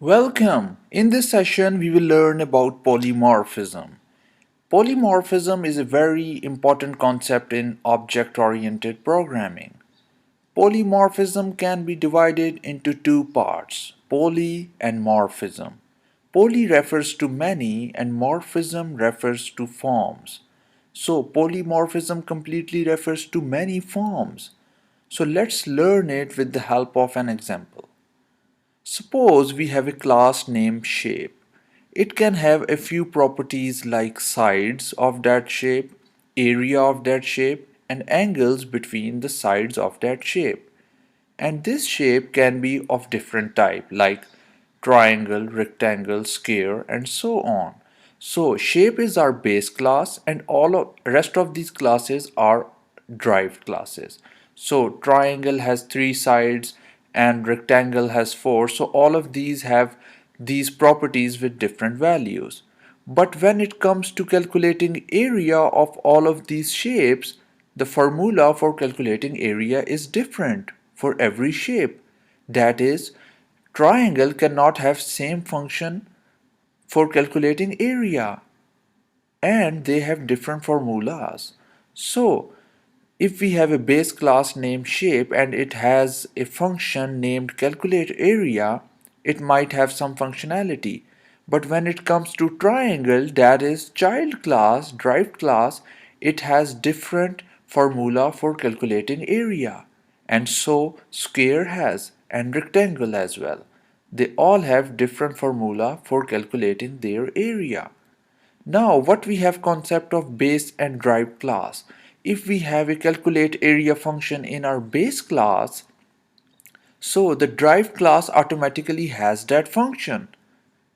Welcome! In this session, we will learn about polymorphism. Polymorphism is a very important concept in object-oriented programming. Polymorphism can be divided into two parts, poly and morphism. Poly refers to many and morphism refers to forms. So polymorphism completely refers to many forms. So let's learn it with the help of an example. Suppose we have a class named shape. It can have a few properties like sides of that shape, area of that shape, and angles between the sides of that shape. And this shape can be of different type like triangle, rectangle, square, and so on. So shape is our base class and all of rest of these classes are derived classes. So triangle has 3 sides and rectangle has 4. So all of these have these properties with different values. But when it comes to calculating area of all of these shapes, the formula for calculating area is different for every shape. That is, triangle cannot have same function for calculating area and they have different formulas. So if we have a base class named shape and it has a function named calculate area, it might have some functionality. But when it comes to triangle, that is child class, derived class, it has different formula for calculating area. And so square has and rectangle as well. They all have different formula for calculating their area. Now what we have concept of base and derived class. If we have a calculate area function in our base class, so the derived class automatically has that function.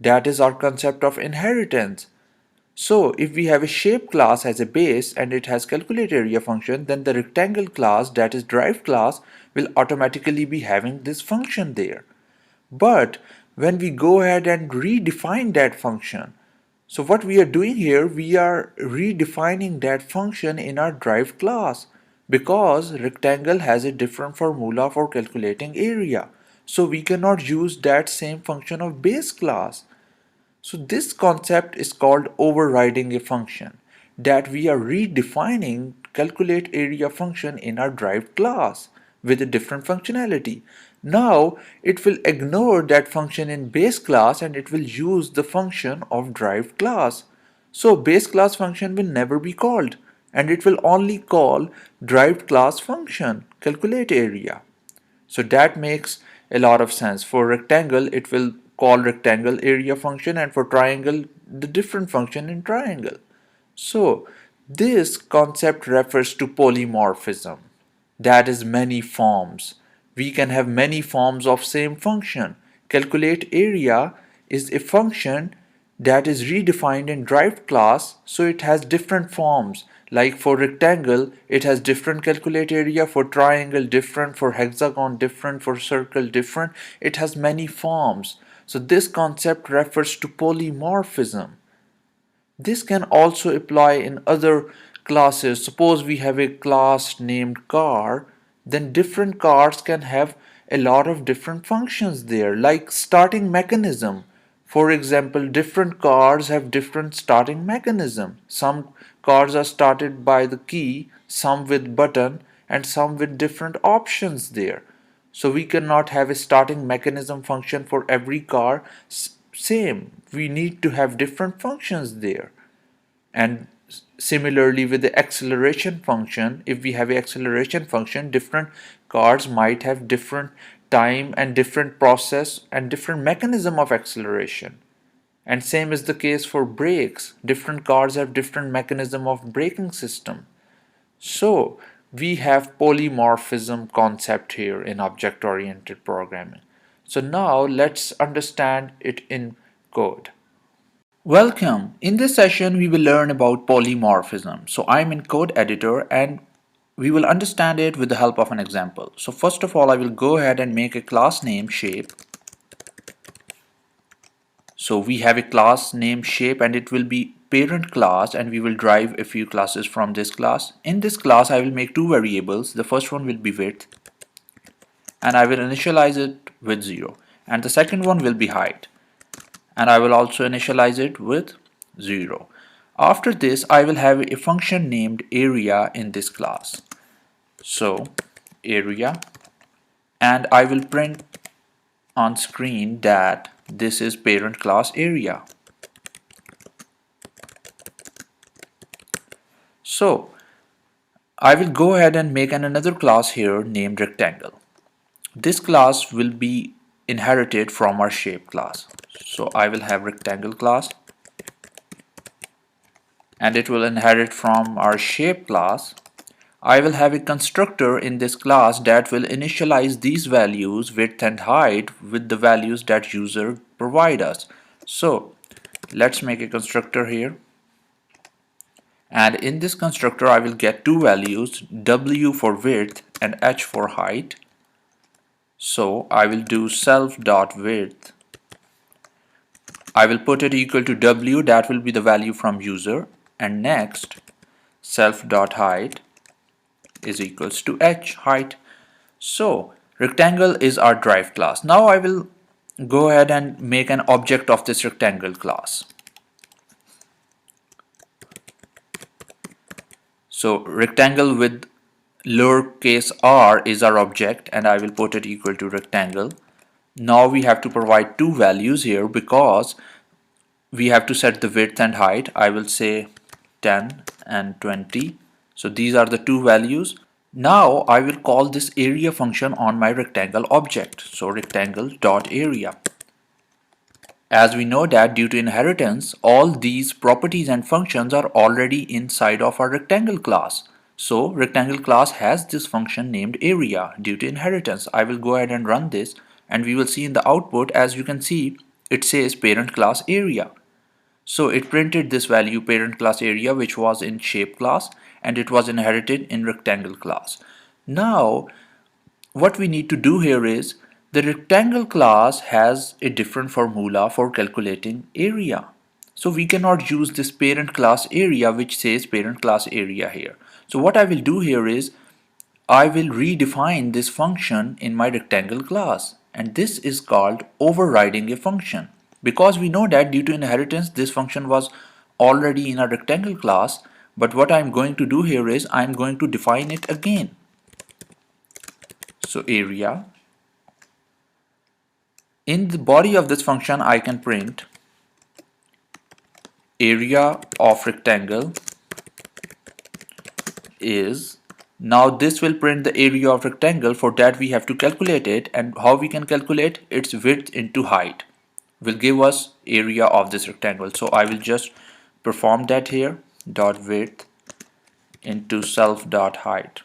That is our concept of inheritance. So if we have a shape class as a base and it has calculate area function, then the rectangle class, that is derived class, will automatically be having this function there. But when we go ahead and redefine that function, so what we are doing here, we are redefining that function in our derived class because rectangle has a different formula for calculating area. So we cannot use that same function of base class. So this concept is called overriding a function, that we are redefining calculate area function in our derived class with a different functionality. Now it will ignore that function in base class and it will use the function of derived class. So base class function will never be called and it will only call derived class function calculate area. So that makes a lot of sense. For rectangle, it will call rectangle area function, and for triangle, the different function in triangle. So this concept refers to polymorphism. That is many forms. We can have many forms of same function. Calculate area is a function that is redefined in derived class, so it has different forms. Like for rectangle, it has different calculate area, for triangle different, for hexagon different, for circle different. It has many forms. So this concept refers to polymorphism. This can also apply in other classes. Suppose we have a class named car, then different cars can have a lot of different functions there, like starting mechanism. For example, different cars have different starting mechanism. Some cars are started by the key, some with button, and some with different options there. So we cannot have a starting mechanism function for every car same. We need to have different functions there. And similarly with the acceleration function, if we have an acceleration function, different cars might have different time and different process and different mechanism of acceleration. And same is the case for brakes. Different cars have different mechanism of braking system. So we have polymorphism concept here in object-oriented programming. So now let's understand it in code. Welcome. In this session, we will learn about polymorphism. So I'm in code editor and we will understand it with the help of an example. So first of all, I will go ahead and make a class name shape. So we have a class named shape and it will be parent class and we will derive a few classes from this class. In this class, I will make two variables. The first one will be width and I will initialize it with 0. and the second one will be height, and I will also initialize it with 0. After this, I will have a function named area in this class. So area, and I will print on screen that this is parent class area. So I will go ahead and make another class here named rectangle. This class will be inherited from our shape class. So I will have rectangle class, and it will inherit from our shape class. I will have a constructor in this class that will initialize these values, width and height, with the values that user provide us. So let's make a constructor here. And in this constructor, I will get two values, w for width and h for height. So I will do self.width. I will put it equal to w, that will be the value from user, and next self.height is equals to h, height. So rectangle is our derived class. Now I will go ahead and make an object of this rectangle class. So rectangle with lowercase r is our object, and I will put it equal to rectangle. Now we have to provide two values here because we have to set the width and height. I will say 10 and 20. So these are the two values. Now I will call this area function on my rectangle object. So rectangle dot area. As we know that due to inheritance, all these properties and functions are already inside of our rectangle class. So rectangle class has this function named area due to inheritance. I will go ahead and run this, and we will see in the output, as you can see, it says parent class area. So it printed this value parent class area, which was in shape class, and it was inherited in rectangle class. Now what we need to do here is, the rectangle class has a different formula for calculating area. So we cannot use this parent class area which says parent class area here. So what I will do here is, I will redefine this function in my rectangle class, and this is called overriding a function. Because we know that due to inheritance this function was already in a rectangle class, but what I'm going to do here is I'm going to define it again. So area, in the body of this function I can print area of rectangle is, now this will print the area of rectangle. For that we have to calculate it, and how we can calculate its width into height will give us area of this rectangle. So I will just perform that here, dot width into self dot height.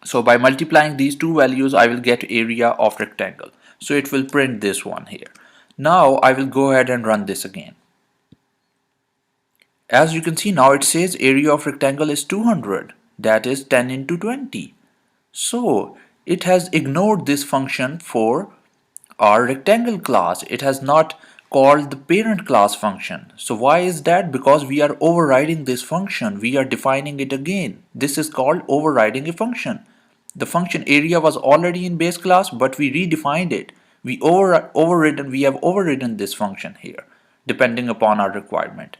So by multiplying these two values I will get area of rectangle. So it will print this one here. Now I will go ahead and run this again. As you can see, now it says area of rectangle is 200, that is 10 into 20. So it has ignored this function for our rectangle class. It has not called the parent class function. So why is that? Because we are overriding this function. We are defining it again. This is called overriding a function. The function area was already in base class, but we redefined it. We have overridden this function here, depending upon our requirement.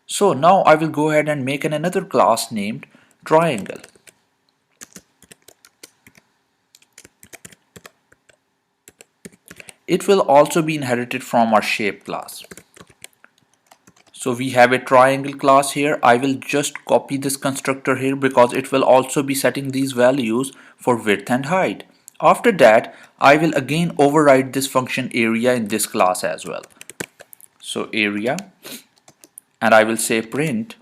So now I will go ahead and make another class named triangle. It will also be inherited from our shape class. So we have a triangle class here. I will just copy this constructor here because it will also be setting these values for width and height. After that, I will again override this function area in this class as well. So area, and I will say print,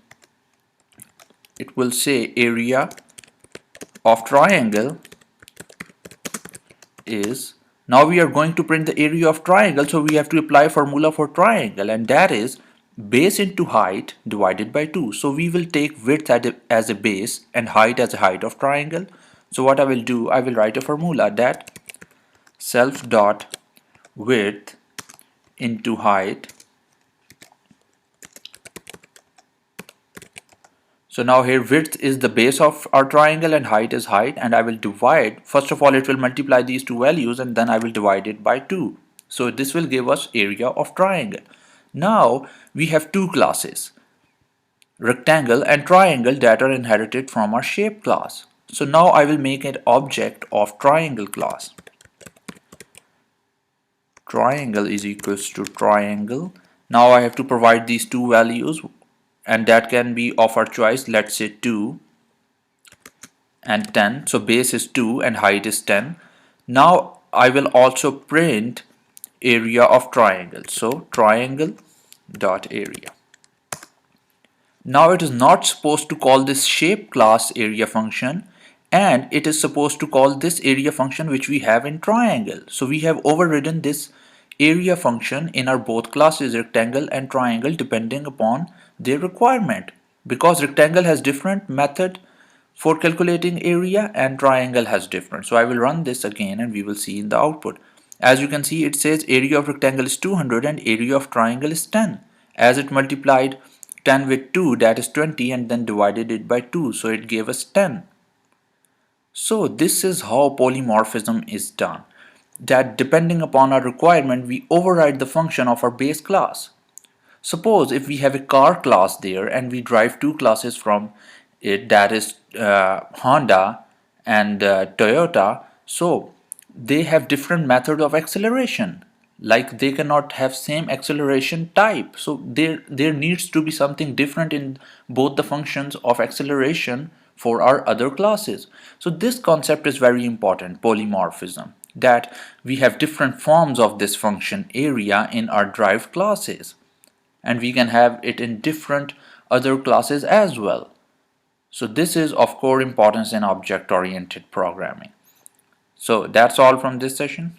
it will say area of triangle is, now we are going to print the area of triangle, so we have to apply formula for triangle, and that is base into height divided by 2. So we will take width as a base and height as a height of triangle. So what I will do, I will write a formula that self dot width into height. So now here width is the base of our triangle and height is height, and I will divide, first of all it will multiply these two values and then I will divide it by 2. So this will give us area of triangle. Now we have two classes, rectangle and triangle, that are inherited from our shape class. So now I will make an object of triangle class. Triangle is equals to triangle. Now I have to provide these two values, and that can be of our choice. Let's say 2 and 10. So base is 2 and height is 10. Now I will also print area of triangle. So triangle dot area. Now it is not supposed to call this shape class area function, and it is supposed to call this area function which we have in triangle. So we have overridden this area function in our both classes, rectangle and triangle, depending upon their requirement, because rectangle has different method for calculating area and triangle has different. So I will run this again and we will see in the output. As you can see, it says area of rectangle is 200 and area of triangle is 10. As it multiplied 10 with 2, that is 20, and then divided it by 2, so it gave us 10. So this is how polymorphism is done, that depending upon our requirement we override the function of our base class. Suppose if we have a car class there and we drive two classes from it, that is Honda and Toyota, so they have different method of acceleration, like they cannot have same acceleration type, so there needs to be something different in both the functions of acceleration for our other classes. So this concept is very important, polymorphism, that we have different forms of this function area in our derived classes, and we can have it in different other classes as well. So this is of core importance in object-oriented programming. So that's all from this session.